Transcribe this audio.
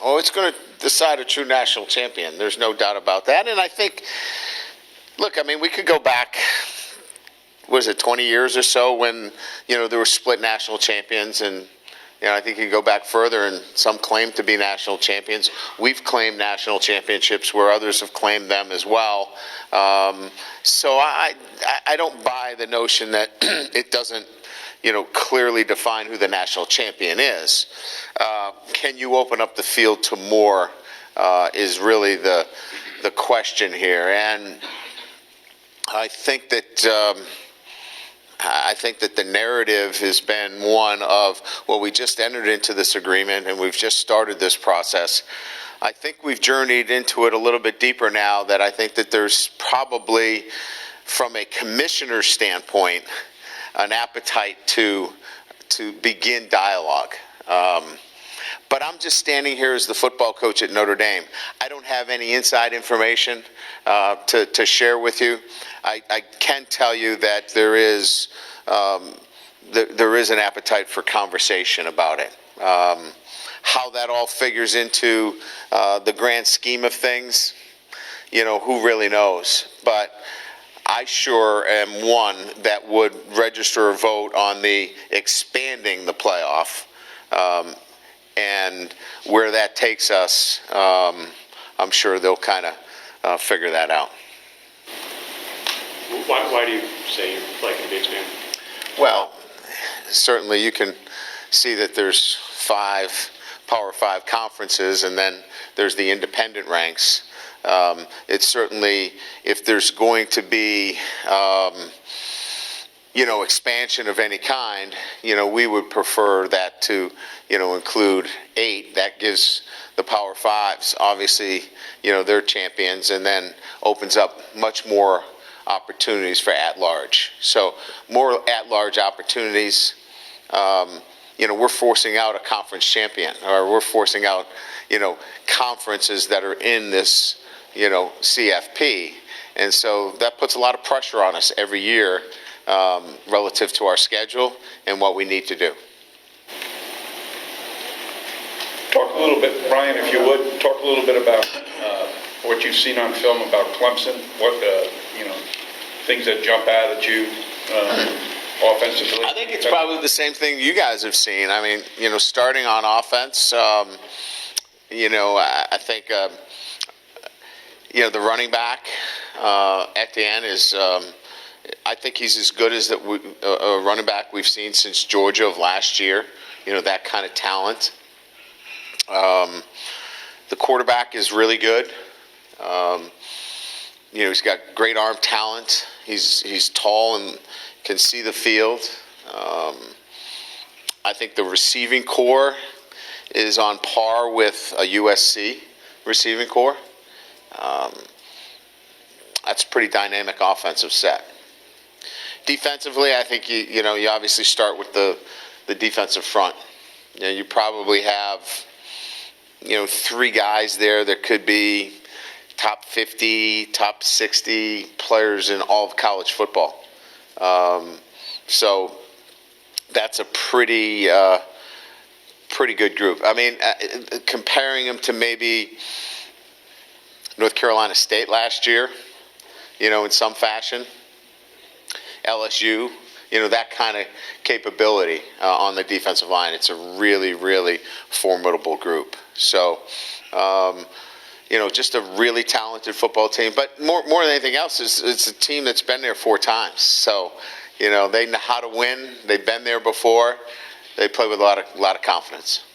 Oh, it's going to decide a true national champion. There's no doubt about that. And I think, look, I mean, we could go back, was it 20 years or so when, there were split national champions, and I think you can go back further, and some claim to be national champions. We've claimed national championships where others have claimed them as well. So I don't buy the notion that it doesn't, clearly define who the national champion is. Can you open up the field to more is really the question here. And I think that the narrative has been one of, well, we just entered into this agreement and we've just started this process. I think we've journeyed into it a little bit deeper now, that I think that there's probably, from a commissioner's standpoint, an appetite to begin dialogue. But I'm just standing here as the football coach at Notre Dame. I don't have any inside information to share with you. I can tell you that there is an appetite for conversation about it. How that all figures into the grand scheme of things, who really knows? But I sure am one that would register a vote on the expanding the playoff, and where that takes us. I'm sure they'll kind of figure that out. Why do you say you're liking the expand? Well, certainly you can see that there's 5 Power 5 conferences, and then there's the independent ranks. It's certainly, if there's going to be, expansion of any kind, we would prefer that to, include 8. That gives the Power 5s, obviously, their champions, and then opens up much more opportunities for at-large. So more at-large opportunities. We're forcing out a conference champion, or we're forcing out, conferences that are in this, CFP. And so that puts a lot of pressure on us every year relative to our schedule and what we need to do. Talk a little bit, Brian, if you would, talk a little bit about what you've seen on film about Clemson, what, things that jump out at you offensively. I think it's probably the same thing you guys have seen. I mean, starting on offense, I think, the running back, Etienne, is, I think he's as good as a running back we've seen since Georgia of last year, that kind of talent. The quarterback is really good. He's got great arm talent. He's tall and can see the field. I think the receiving core is on par with a USC receiving core. That's a pretty dynamic offensive set. Defensively, I think you obviously start with the defensive front. You probably have 3 guys there that could be top 50, top 60 players in all of college football. So that's a pretty good group. I mean, comparing them to maybe North Carolina State last year, in some fashion, LSU, that kind of capability on the defensive line. It's a really, really formidable group. So, just a really talented football team. But more than anything else, it's a team that's been there 4 times. So, they know how to win. They've been there before. They play with a lot of confidence.